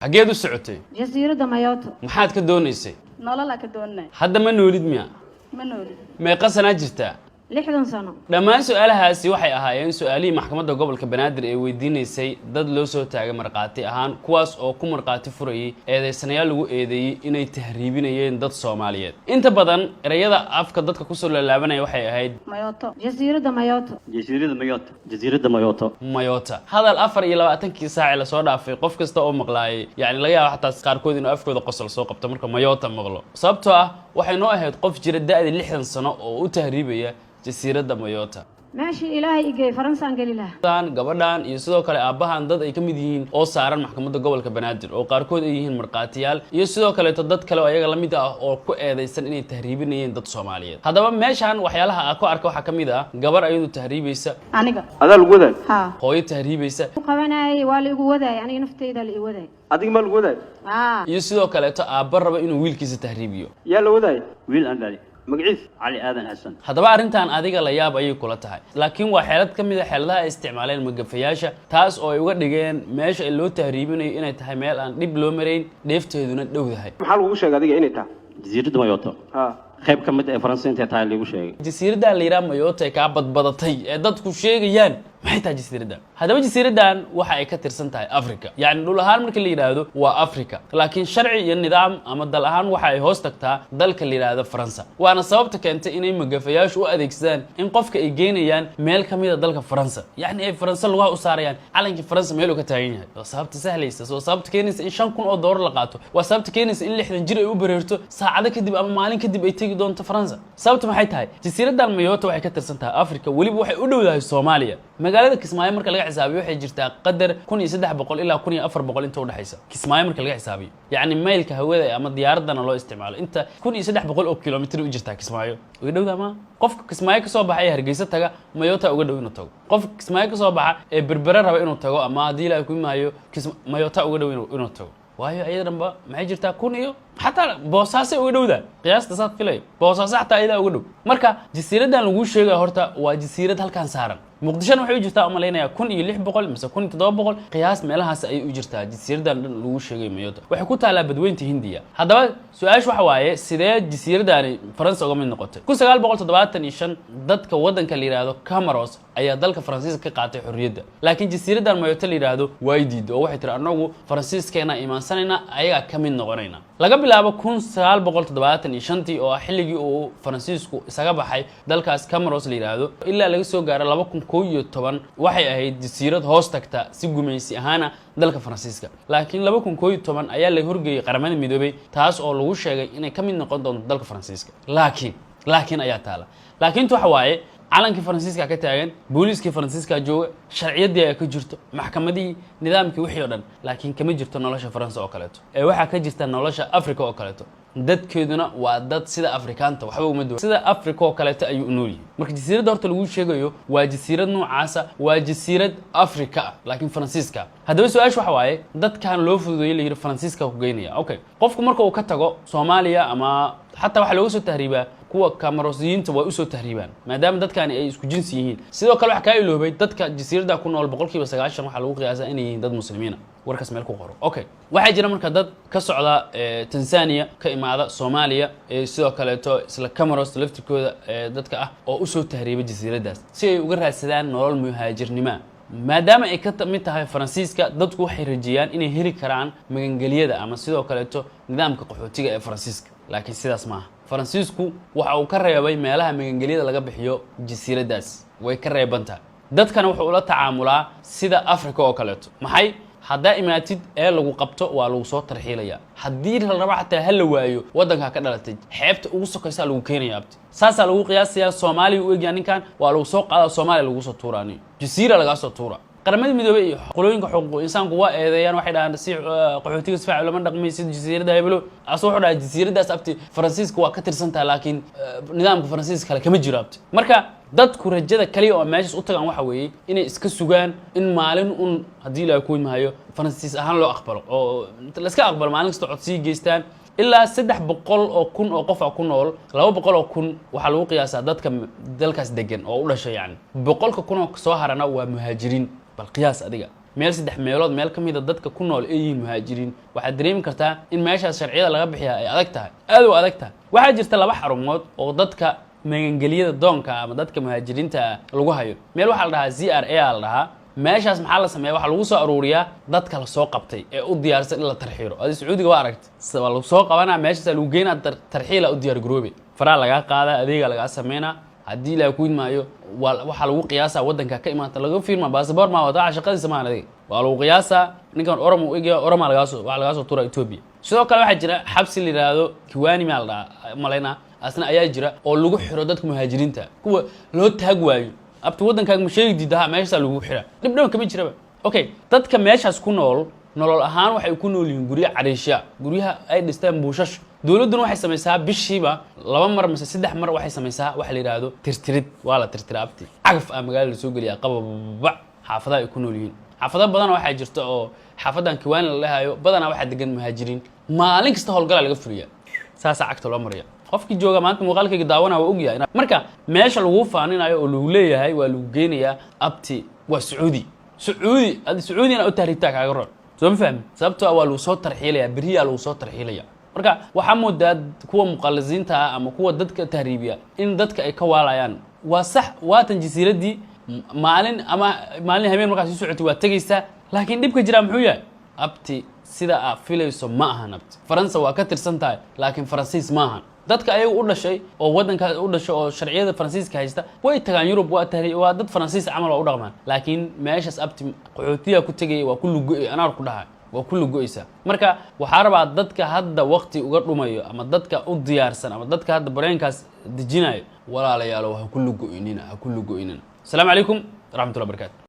حاجيد السعودية جزيرة مايوتو محاد كدونيسي nolol ka doonay hadda ma noolid miya ma nooli meeqa sana jirtaa 60 sano dhammaan su'aalahaasi waxay ahaayeen su'aalihii maxkamadda gobolka Banaadir ee weydiinaysay dad loo soo taagay marqaati ahaan kuwaas oo ku marqaati furayay eedeysanayaal lagu eedeeyay inay tahriibinayeen dad Soomaaliyeed inta badan erayada afka dadka ku soo laalaabanaya waxay ahayd mayoto جزيرة مايوتو جزيرة مايوتو mayota hadal 24 saac la soo dhaafay qof kasta oo maqlaayay yaani laga yaabo xataa qaarkood inuu afkooda qosol soo qabto marka mayota maqlo sababtoo ah waxay noo ahayd qof jira da'da 60 sano oo u tahriibaya jasiiradda mayota ماشي إلهي إجي فرنسا أنجلي لها gabadhan iyo sidoo kale aabahan dad ay ka mid yihiin oo saaran maxkamadda gobolka Banaadir oo qaarkood ay yihiin marqaatiyaal iyo sidoo kale dad kale oo ayaga la mid ah oo ku eedeysan inay tahriibinayeen dad Soomaaliyeed hadaba meeshan waxyaalaha aan ku arko waxa kamid ah gabar ayadu tahriibaysa aniga هذا الوذا ha hooyo tahriibaysa قبنا والي جوده يعني نفتي ذا اللي جوده أديك ما الوذا iyo sidoo kale aabba raba inuu wiilkiisa tahriibiyo يا الوذا ويل أندالي مقعيس علي آذن حسن hadaba arintan adiga la yaab ayay kula tahay laakiin waa xeelad kamid ah xeeladaha ay isticmaaleen magafayaasha taas oo ay uga dhigeen meesha ay loo tahriibinayo inay tahay meel aan dib loo mareyn dheefteeduna dhowdahay محل وش هذا إني تا جزيرة مايوتو ها qayb ka mid ah Faransiinta taa lagu sheegay jasiiradda la yiraahdo Mayotte ay ka badbadatay ee dadku sheegayaan maxay tahay jasiiradda hadaba jasiiraddan waxa ay ka tirsan tahay Afrika yaani dhul ahaan markii la yiraahdo waa Afrika laakiin sharci iyo nidaam ama dal ahaan waxa ay hoos tagtaa dalka la yiraahdo Faransa waana sababta keentay inay magafayaashu u adeegsadaan in qofka ay geenayaan meel kamid ah dalka Faransa yaani ay Faransa lagu u saarayaan calankii Faransa meel uu ka taagan yahay waa sababta sahlaysa soo sababta keenaysa in 5,000 oo dollar la qaato waa sababta keenaysa in 60 jir ay u bareerto saacado kadib ama maalin kadib ay doonto Faransa sababtu maxay tahay jasiiraddan Mayotte waxay ka tirsan tahay Afrika waliba waxay u dhowdahay Soomaaliya magaalada Kismaayo marka laga xisaabiyo waxay jirtaa qadar 1300 ilaa 1400 inta u dhaxaysa Kismaayo marka laga xisaabiyo yaani maylka hawada ama diyaaradana loo isticmaalo inta 1300 oo kiiloomitir u jirtaa Kismaayo uga dhowdaa ma qofka Kismaayo ka soo baxay Hargeysa taga Mayotte uga dhow inuu tago qofka Kismaayo ka soo baxa ee berbera raba inuu tago ama hadii la ku maayo Mayotte uga dhow inuu tago waayo ayadanba maxay jirtaa kun iyo xataa boosaas uga dhowda qiyaasta saad filay boosaas xataa ayada uga dhow marka jasiiraddan lagu sheegay horta waa jasiirad halkan saaran muqdishona waxay u jirtaa ama leenayaa 1600 mise 1700 qiyaas meelahaas ay u jirtaa jasiiraddan lagu sheegay Mayotte waxay ku taalaa badweynta Hindiya hadaba su'aashu waxa waaye sidee jasiiraddan Faransa uga mid noqotay 1975 dadka wadanka la yiraahdo Comoros ayaa dalka Faransiiska ka qaatay xorriyadda laakiin jasiiraddan Mayotte la yiraahdo way diiday oo waxay tiri anagu Faransiiskeena iimaansanayna ayaga ka mid noqonayna laga bilaabo 1975 oo xilligii uu Faransiisku isaga baxay dalkaas Comoros la yiraahdo ilaa laga soo gaaro 2011 waxay ahayd jasiirad hoos tagta si gumaysi ahaana dalka Faransiiska laakiin 2011 ayaa la horgeeyay qaramada midoobay taas oo lagu sheegay inay ka mid noqon doonto dalka Faransiiska laakiin ayaa taala laakiin waxa waaye calankii Faransiiska ka taagan booliiskii Faransiiska jooga sharciyadii ay ka jirto maxkamadii nidaamkii wixii oo dhan laakiin kama jirto nolosha Faransa oo kaleeto ee waxa ka jirta nolosha Afrika oo kaleeto dadkeeduna waa dad sida Afrikaanta waxba uma duwan sida Afrika oo kaleeto ayuu u nool yahay marka jasiiradda horta lagu sheegayo waa jasiirad noocaasa waa jasiirad Afrika laakiin Faransiiska hadaba su'aashu waxa waaye dadkan loo fududeeyay la yiri Faransiiska ku geynaya okay qofku marka uu ka tago Soomaaliya ama xataa waxa looga soo tahriibaa kuwa Comorosiyiinta way u soo tahriibaan maadaama dadkan ay isku jinsi yihiin sidoo kale waxa ka iloobay dadka jasiiradda ku nool 90% waxa lagu qiyaasaa inay yihiin dad muslimiina warkaas meel ku qoro okay waxa jira marka dad ka socda Tanzania ka imaada Soomaaliya sidoo kale isla Comoros laftirkooda dadka ah oo u soo tahriibay jasiiraddaas si ay uga raadsadaan nolol muhaajirnimo maadaama ay ka mid tahay Faransiiska dadku waxay rajayaan inay heli karaan magangeliyada ama sidoo kale nidaamka qaxootiga ee Faransiiska laakiin sidaas ma aha Faransiisku waxa uu ka reebay meelaha magangeliyada laga bixiyo jasiiraddaas way ka reebantaa dadkana wuxuu la tacaamulaa sida Afrika oo kaleeto maxay hadda imaatid ee lagu qabto waa lagu soo tarxiilaya haddii la rabo xataa hal waayo wadanka ka dhalatay xeebta ugu sokaysa lagu keenaya abti saasa lagu qiyaasaya Soomaaliya u eegyan ninkan waa lagu soo qaada Soomaaliya lagu soo tuuraani jasiira laga soo tuura qaramada midoobay iyo qolooyinka xuquuq insaanku waa eedeeyaan waxay dhahaan si qaxootiga si fiican lama dhaqmaysid jasiiradda hebelo asoo wuxuu dhahay jasiiraddaas abti Faransiiska waa ka tirsantaa laakiin nidaamka Faransiiska kale kama jiro abti marka dadku rajada kaliya oo meeshaas u tagaan waxa weeye inay iska sugaan in maalin hadii la ku imahayo Faransiis ahaan loo aqbalo oo la iska aqbalo maalin kasta codsi geystaan ilaa 300,000 oo qof ku nool 200,000 waxa lagu qiyaasaa dadka dalkaas degan oo u dhashay yani 100,000 oo soo harana waa muhaajiriin bal qiyaas adiga meel 3 meelood meel ka mid ah dadka ku nool ay yihiin muhaajiriin waxaad dareemi kartaa in meeshaas sharciyada laga bixiyaa ay adag tahay aad u adag tahay waxaa jirta laba xarumood oo dadka magangeliyada doonka ama dadka muhaajiriinta lagu hayo meel waxa la dhahaa CRA la dhahaa meeshaas maxaa la sameeyaa waxa lagu soo aruuriyaa dadka la soo qabtay ee u diyaarsan in la tarxiiro adi Sacuudiga waa aragtay sabab lagu soo qabanaa meeshaas lagu geynaa tarxiila u diyaar garoobe faraa laga qaada adeega laga sameeyna haddii la ku imaayo waxa lagu qiyaasaa wadanka ka imaanta laga fiirma baasaboor ma wada shaqadiisa ma ahaday waa lagu qiyaasaa ninkan Oromo u eegay Oromo laga soo tuura Ethiopia sidoo kale waxa jira xabsi la yiraahdo Kiwani ma la malayna asna ayaa jira oo lagu xiro dadka muhaajiriinta kuwa loo taag waayo abta wadankaaga ma sheegi diidaha meesha lagu xira dibdhow kama jiraba okay dadka meeshaas ku nool nolol ahaan waxay ku nool yihiin guryo cariisha guryaha ay dhistaan buushash dawladuna waxay samaysaa bishiiba 2 mar mise 3 mar waxay samaysaa wax la yiraahdo tirtirid waa la tirtiraa abti cagaf ah magaalada soo galiya qababa xaafadaha ay ku nool yihiin xaafado badan waxa jirta oo xaafadan Kiwani la leeyahay badan waxa degan muhaajiriin maalin kasta howlgal laga fuliya saasa cagta loo mariya qofkii jooga maanta muuqaalkayga daawana waa og yahay marka meesha lagu faaninayo oo lagu leeyahay waa lagu geenayaa abti waa Sacuudi Sacuudina u taariikhta kaaga roon soo fahmi sababtoo waa lagu soo tarxiilaya bariya lagu soo tarxiilaya marka waxa moodaa kuwa muqallisiinta ama kuwa dadka tahriibiya in dadka ay ka waalayaan waa sax waatan jasiiradii maalin habeen markaas soo socotay waa tagaysa laakiin dibka jira muxuu yahay abti sida aad filayso ma ahan abti Faransa waa ka tirsan tahay laakiin Faransiis ma ahan dadka ayagu u dhashay oo wadanka u dhashay oo sharciyada Faransiiska haysta way tagaan Yurub waa dad Faransiis camal oo u dhaqmaan laakiin meeshaas abti qaxootiga ku tagay waa kullu go'ay anaar ku dhahay waa kullu go'aysa marka waxa rabaa dadka hadda waqti uga dhumayo ama dadka u diyaarsan ama dadka hadda bareenkaas dejinayo walaalayaal waa kullu go'inina assalamu alaykum warahmatullahi wabarakatuh